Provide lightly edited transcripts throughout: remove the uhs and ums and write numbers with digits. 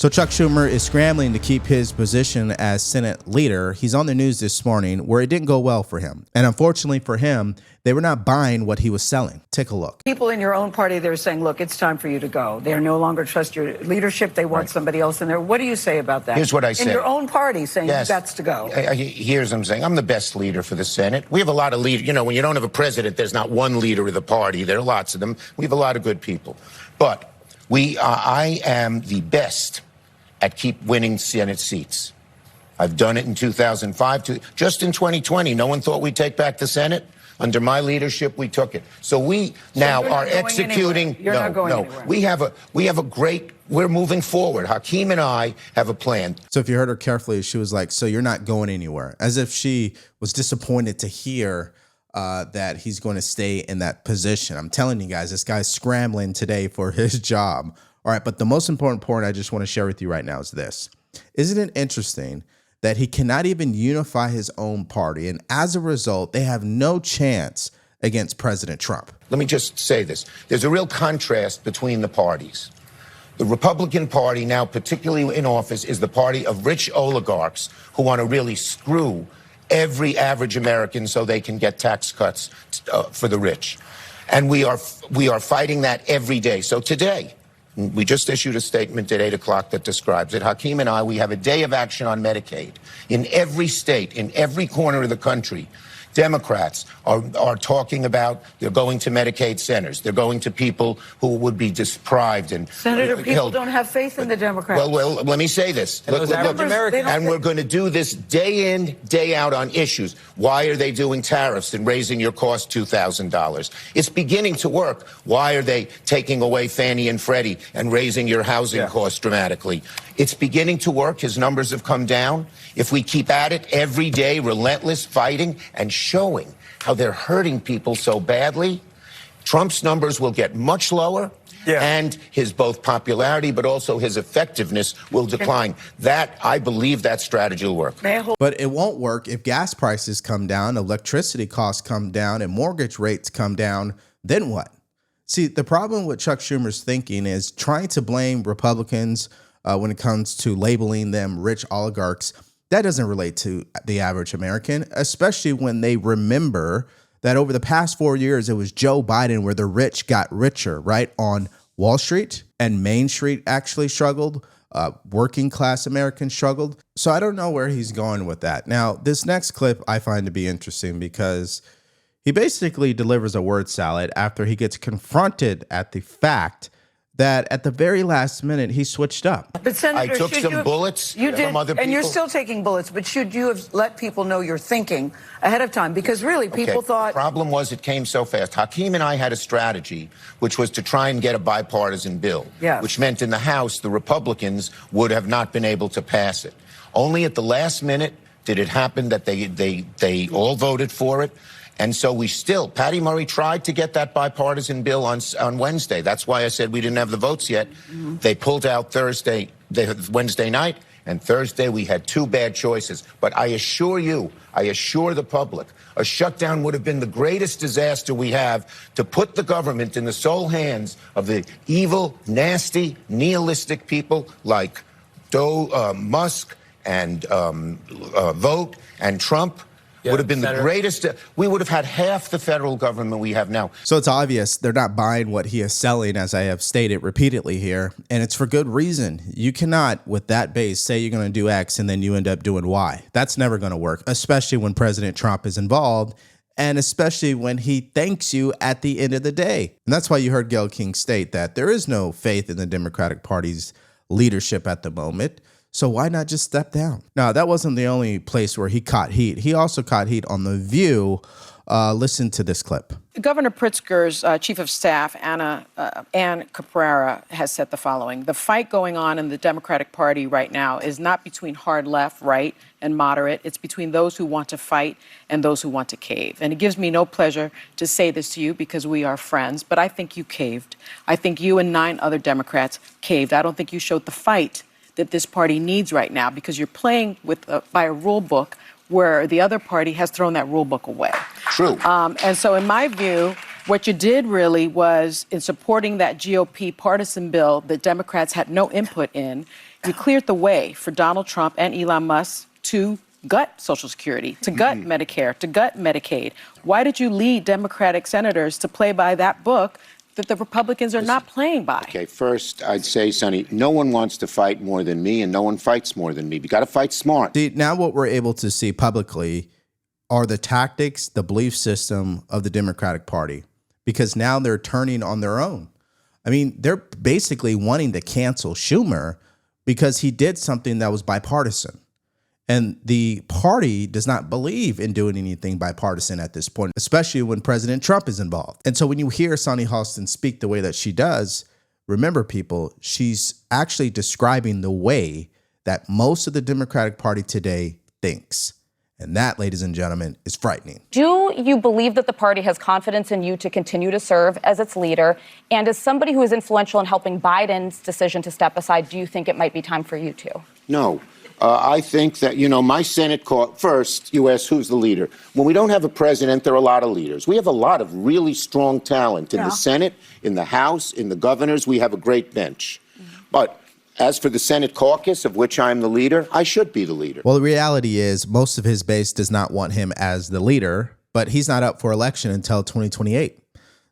So Chuck Schumer is scrambling to keep his position as Senate leader. He's on the news this morning where it didn't go well for him. And unfortunately for him, they were not buying what he was selling. Take a look. People in your own party, they're saying, look, it's time for you to go. They no longer trust your leadership. They want somebody else in there. What do you say about that? Here's what I say. In your own party saying yes. that's to go. Here's what I'm saying. I'm the best leader for the Senate. We have a lot of leaders. You know, when you don't have a president, there's not one leader of the party. There are lots of them. We have a lot of good people. But I am the best at keep winning Senate seats. I've done it in 2005. Just in 2020, no one thought we'd take back the Senate. Under my leadership, we took it. So we now are executing. You're not going anywhere. We have a great. We're moving forward. Hakeem and I have a plan. So if you heard her carefully, she was like, "So you're not going anywhere," as if she was disappointed to hear that he's going to stay in that position. I'm telling you guys, this guy's scrambling today for his job. All right, but the most important point I just want to share with you right now is this. Isn't it interesting that he cannot even unify his own party, and as a result, they have no chance against President Trump? Let me just say this. There's a real contrast between the parties. The Republican Party now, particularly in office, is the party of rich oligarchs who want to really screw every average American so they can get tax cuts for the rich. And we are fighting that every day. So today, we just issued a statement at 8 o'clock that describes it. Hakeem and I, we have a day of action on Medicaid. In every state, in every corner of the country, Democrats are talking about they're going to Medicaid centers. They're going to people who would be deprived and Senator, people don't have faith in the Democrats. Well, let me say this. Look, and we're going to do this day in, day out on issues. Why are they doing tariffs and raising your cost $2,000? It's beginning to work. Why are they taking away Fannie and Freddie and raising your housing costs dramatically? It's beginning to work. His numbers have come down. If we keep at it every day, relentless fighting and showing how they're hurting people so badly, Trump's numbers will get much lower. And his both popularity but also his effectiveness will decline. That, I believe that strategy will work. But it won't work if gas prices come down, electricity costs come down, and mortgage rates come down. Then what? See, the problem with Chuck Schumer's thinking is trying to blame Republicans when it comes to labeling them rich oligarchs. That doesn't relate to the average American, especially when they remember that over the past 4 years, it was Joe Biden where the rich got richer, right? On Wall Street and Main Street actually struggled. Working class Americans struggled. So I don't know where he's going with that. Now, this next clip I find to be interesting because he basically delivers a word salad after he gets confronted at the fact that at the very last minute, he switched up. But Senator, I took some bullets from other people. And you're still taking bullets, but should you have let people know you're thinking ahead of time? Because really, people thought... The problem was it came so fast. Hakeem and I had a strategy, which was to try and get a bipartisan bill, which meant in the House, the Republicans would have not been able to pass it. Only at the last minute did it happen that they all voted for it. And so Patty Murray tried to get that bipartisan bill on Wednesday. That's why I said we didn't have the votes yet. They pulled out Wednesday night, and Thursday we had two bad choices. But I assure the public, a shutdown would have been the greatest disaster we have to put the government in the sole hands of the evil, nasty, nihilistic people like Musk and Vogt and Trump. Would have been the greatest. We would have had half the federal government we have now. So it's obvious they're not buying what he is selling, as I have stated repeatedly here. And it's for good reason. You cannot, with that base, say you're going to do X and then you end up doing Y. That's never going to work, especially when President Trump is involved. And especially when he thanks you at the end of the day. And that's why you heard Gayle King state that there is no faith in the Democratic Party's leadership at the moment. So why not just step down? Now, that wasn't the only place where he caught heat. He also caught heat on The View. Listen to this clip. Governor Pritzker's chief of staff, Ann Caprara, has said the following. The fight going on in the Democratic Party right now is not between hard left, right, and moderate. It's between those who want to fight and those who want to cave. And it gives me no pleasure to say this to you because we are friends, but I think you caved. I think you and 9 other Democrats caved. I don't think you showed the fight that this party needs right now because you're playing by a rule book where the other party has thrown that rule book away. True. And so in my view, what you did really was in supporting that GOP partisan bill that Democrats had no input in, You cleared the way for Donald Trump and Elon Musk to gut Social Security, to gut Medicare, to gut Medicaid. Why did you lead Democratic senators to play by that book that the Republicans are not playing by? Okay, first, I'd say, Sonny, no one wants to fight more than me, and no one fights more than me. You got to fight smart. See, now what we're able to see publicly are the tactics, the belief system of the Democratic Party, because now they're turning on their own. I mean, they're basically wanting to cancel Schumer because he did something that was bipartisan. And the party does not believe in doing anything bipartisan at this point, especially when President Trump is involved. And so when you hear Sonny Halston speak the way that she does, remember, people, she's actually describing the way that most of the Democratic Party today thinks. And that, ladies and gentlemen, is frightening. Do you believe that the party has confidence in you to continue to serve as its leader? And as somebody who is influential in helping Biden's decision to step aside, do you think it might be time for you to? No. I think that, my Senate call first, you asked who's the leader. When we don't have a president, there are a lot of leaders. We have a lot of really strong talent in the Senate, in the House, in the governors. We have a great bench. But as for the Senate caucus, of which I'm the leader, I should be the leader. Well, the reality is most of his base does not want him as the leader, but he's not up for election until 2028.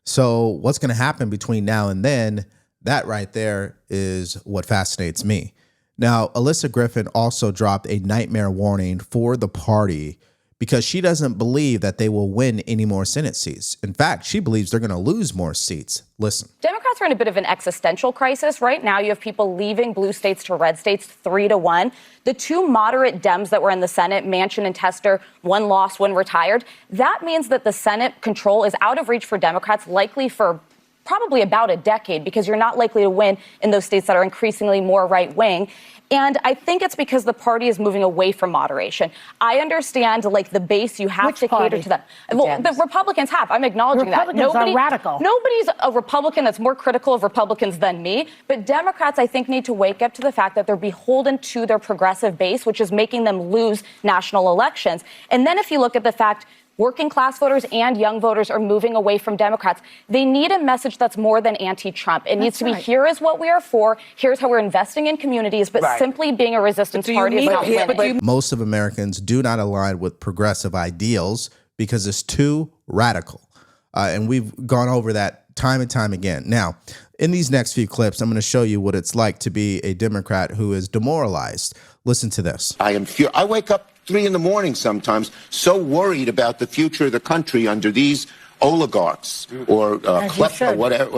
So what's going to happen between now and then, that right there is what fascinates me. Now, Alyssa Griffin also dropped a nightmare warning for the party because she doesn't believe that they will win any more Senate seats. In fact, she believes they're going to lose more seats. Listen. Democrats are in a bit of an existential crisis. Right now, you have people leaving blue states to red states 3-1. The two moderate Dems that were in the Senate, Manchin and Tester, one lost, one retired. That means that the Senate control is out of reach for Democrats, likely for probably about a decade, because you're not likely to win in those states that are increasingly more right-wing. And I think it's because the party is moving away from moderation. I understand, the base, you have to cater to them. Well, the Republicans have. I'm acknowledging that. Republicans are radical. Nobody's a Republican that's more critical of Republicans than me. But Democrats, I think, need to wake up to the fact that they're beholden to their progressive base, which is making them lose national elections. And then if you look at the fact working class voters and young voters are moving away from Democrats, they need a message that's more than anti-Trump. It needs to be, here is what we are for, here's how we're investing in communities, but simply being a resistance party is not winning. Most of Americans do not align with progressive ideals because it's too radical. And we've gone over that time and time again. Now, in these next few clips, I'm going to show you what it's like to be a Democrat who is demoralized. Listen to this. I wake up 3 in the morning sometimes, so worried about the future of the country under these oligarchs or klepto, whatever,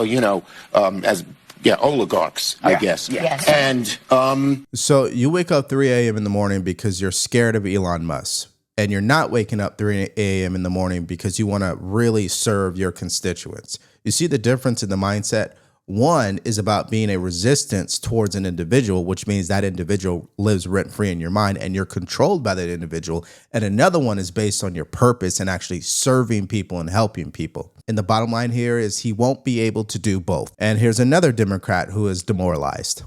oligarchs, I guess. Yes. And so you wake up 3 a.m. in the morning because you're scared of Elon Musk. And you're not waking up 3 a.m. in the morning because you want to really serve your constituents. You see the difference in the mindset? One is about being a resistance towards an individual, which means that individual lives rent-free in your mind and you're controlled by that individual. And another one is based on your purpose and actually serving people and helping people. And the bottom line here is he won't be able to do both. And here's another Democrat who is demoralized.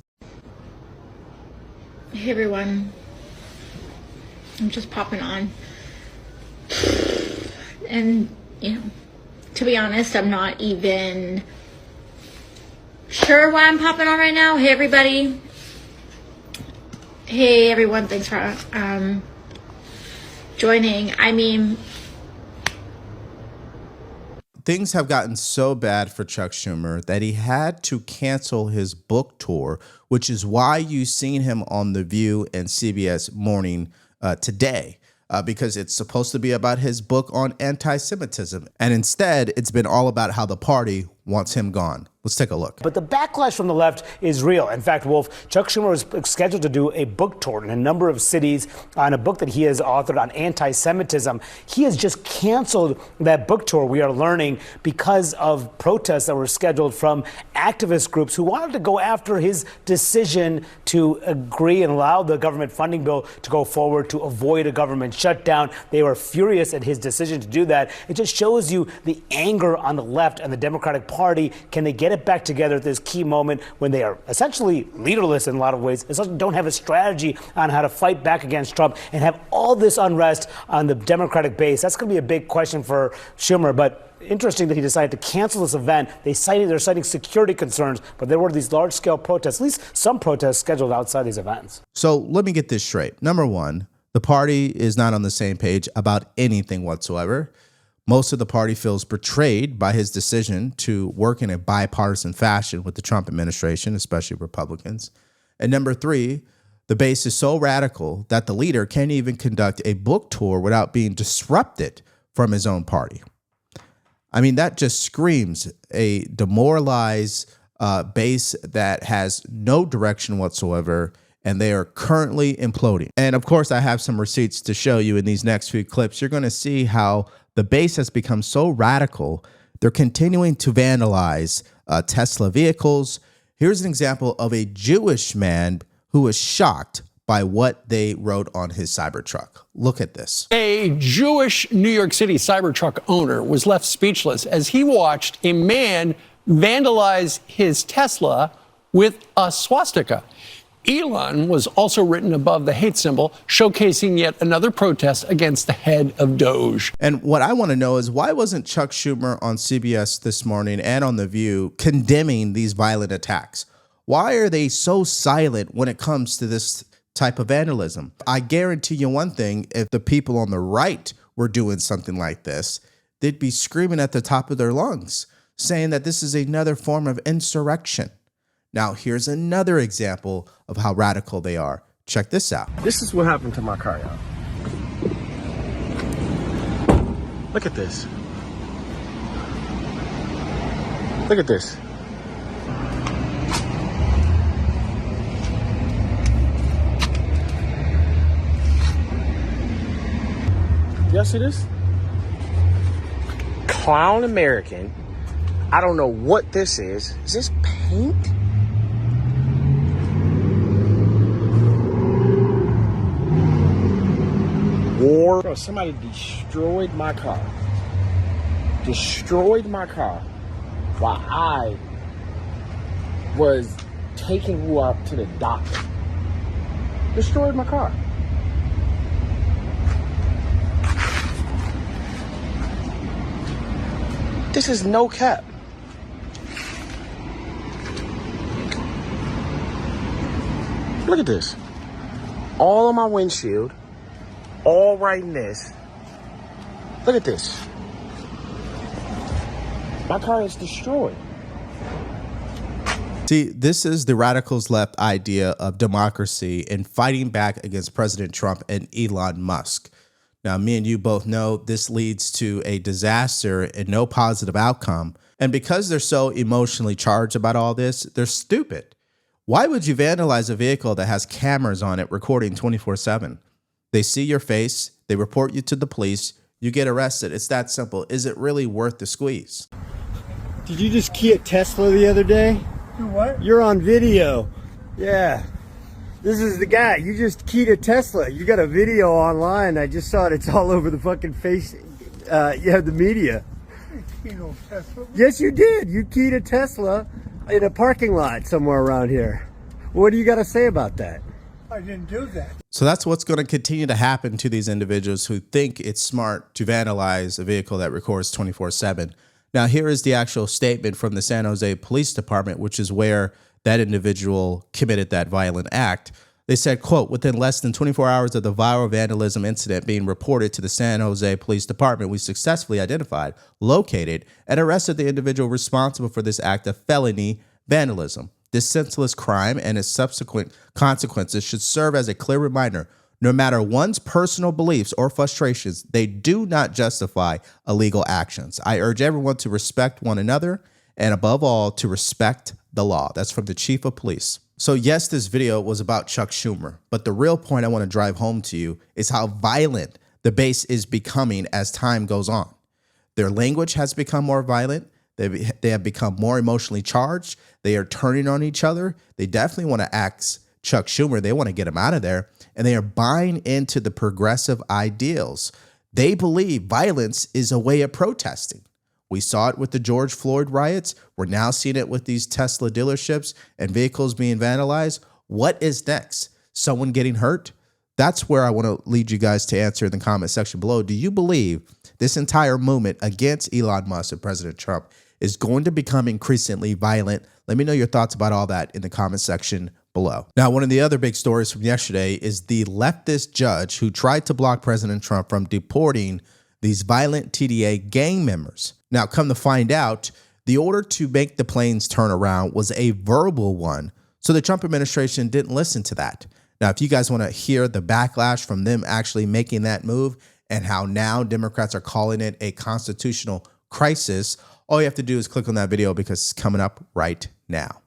Hey, everyone. I'm just popping on. And, to be honest, I'm not even sure why I'm popping on right now. Hey, everybody. Hey, everyone. Thanks for joining. I mean, things have gotten so bad for Chuck Schumer that he had to cancel his book tour, which is why you've seen him on The View and CBS Morning today. Because it's supposed to be about his book on anti-Semitism. And instead, it's been all about how the party wants him gone. Let's take a look. But the backlash from the left is real. In fact, Wolf, Chuck Schumer is scheduled to do a book tour in a number of cities on a book that he has authored on anti-Semitism. He has just canceled that book tour, we are learning, because of protests that were scheduled from activist groups who wanted to go after his decision to agree and allow the government funding bill to go forward to avoid a government shutdown. They were furious at his decision to do that. It just shows you the anger on the left and the Democratic Party. Can they get it back together at this key moment when they are essentially leaderless in a lot of ways, essentially don't have a strategy on how to fight back against Trump, and have all this unrest on the Democratic base. That's going to be a big question for Schumer, but interesting that he decided to cancel this event. They're citing security concerns, but there were these large-scale protests, at least some protests scheduled outside these events. So let me get this straight. Number one, the party is not on the same page about anything whatsoever. Most of the party feels betrayed by his decision to work in a bipartisan fashion with the Trump administration, especially Republicans. And number three, the base is so radical that the leader can't even conduct a book tour without being disrupted from his own party. I mean, that just screams a demoralized base that has no direction whatsoever, and they are currently imploding. And of course, I have some receipts to show you in these next few clips. You're going to see how the base has become so radical, they're continuing to vandalize Tesla vehicles. Here's an example of a Jewish man who was shocked by what they wrote on his Cybertruck. Look at this. A Jewish New York City Cybertruck owner was left speechless as he watched a man vandalize his Tesla with a swastika. Elon was also written above the hate symbol, showcasing yet another protest against the head of Doge. And what I want to know is, why wasn't Chuck Schumer on CBS this morning and on The View condemning these violent attacks? Why are they so silent when it comes to this type of vandalism? I guarantee you one thing, if the people on the right were doing something like this, they'd be screaming at the top of their lungs, saying that this is another form of insurrection. Now, here's another example of how radical they are. Check this out. This is what happened to my car, y'all. Look at this. Look at this. Y'all see this? Clown American. I don't know what this is. Is this paint? War. Bro, somebody destroyed my car. Destroyed my car while I was taking you up to the doctor. Destroyed my car. This is no cap. Look at this. All on my windshield. All right in this. Look at this. My car is destroyed. See, this is the radicals' left idea of democracy and fighting back against President Trump and Elon Musk. Now, me and you both know this leads to a disaster and no positive outcome. And because they're so emotionally charged about all this, they're stupid. Why would you vandalize a vehicle that has cameras on it recording 24/7? They see your face, they report you to the police, you get arrested. It's that simple. Is it really worth the squeeze? Did you just key a Tesla the other day? What? You're on video. Yeah. This is the guy. You just keyed a Tesla. You got a video online. I just saw it. It's all over the fucking face. You have the media. No Tesla. Yes, you did. You keyed a Tesla in a parking lot somewhere around here. What do you got to say about that? I didn't do that. So that's what's going to continue to happen to these individuals who think it's smart to vandalize a vehicle that records 24/7. Now, here is the actual statement from the San Jose Police Department, which is where that individual committed that violent act. They said, quote, within less than 24 hours of the viral vandalism incident being reported to the San Jose Police Department, we successfully identified, located, and arrested the individual responsible for this act of felony vandalism. This senseless crime and its subsequent consequences should serve as a clear reminder. No matter one's personal beliefs or frustrations, they do not justify illegal actions. I urge everyone to respect one another and above all, to respect the law. That's from the chief of police. So yes, this video was about Chuck Schumer, but the real point I want to drive home to you is how violent the base is becoming as time goes on. Their language has become more violent. They have become more emotionally charged. They are turning on each other. They definitely want to axe Chuck Schumer. They want to get him out of there. And they are buying into the progressive ideals. They believe violence is a way of protesting. We saw it with the George Floyd riots. We're now seeing it with these Tesla dealerships and vehicles being vandalized. What is next? Someone getting hurt? That's where I want to lead you guys to answer in the comment section below. Do you believe this entire movement against Elon Musk and President Trump is going to become increasingly violent? Let me know your thoughts about all that in the comment section below. Now, one of the other big stories from yesterday is the leftist judge who tried to block President Trump from deporting these violent TDA gang members. Now, come to find out, the order to make the planes turn around was a verbal one, so the Trump administration didn't listen to that. Now, if you guys want to hear the backlash from them actually making that move and how now Democrats are calling it a constitutional crisis, all you have to do is click on that video because it's coming up right now.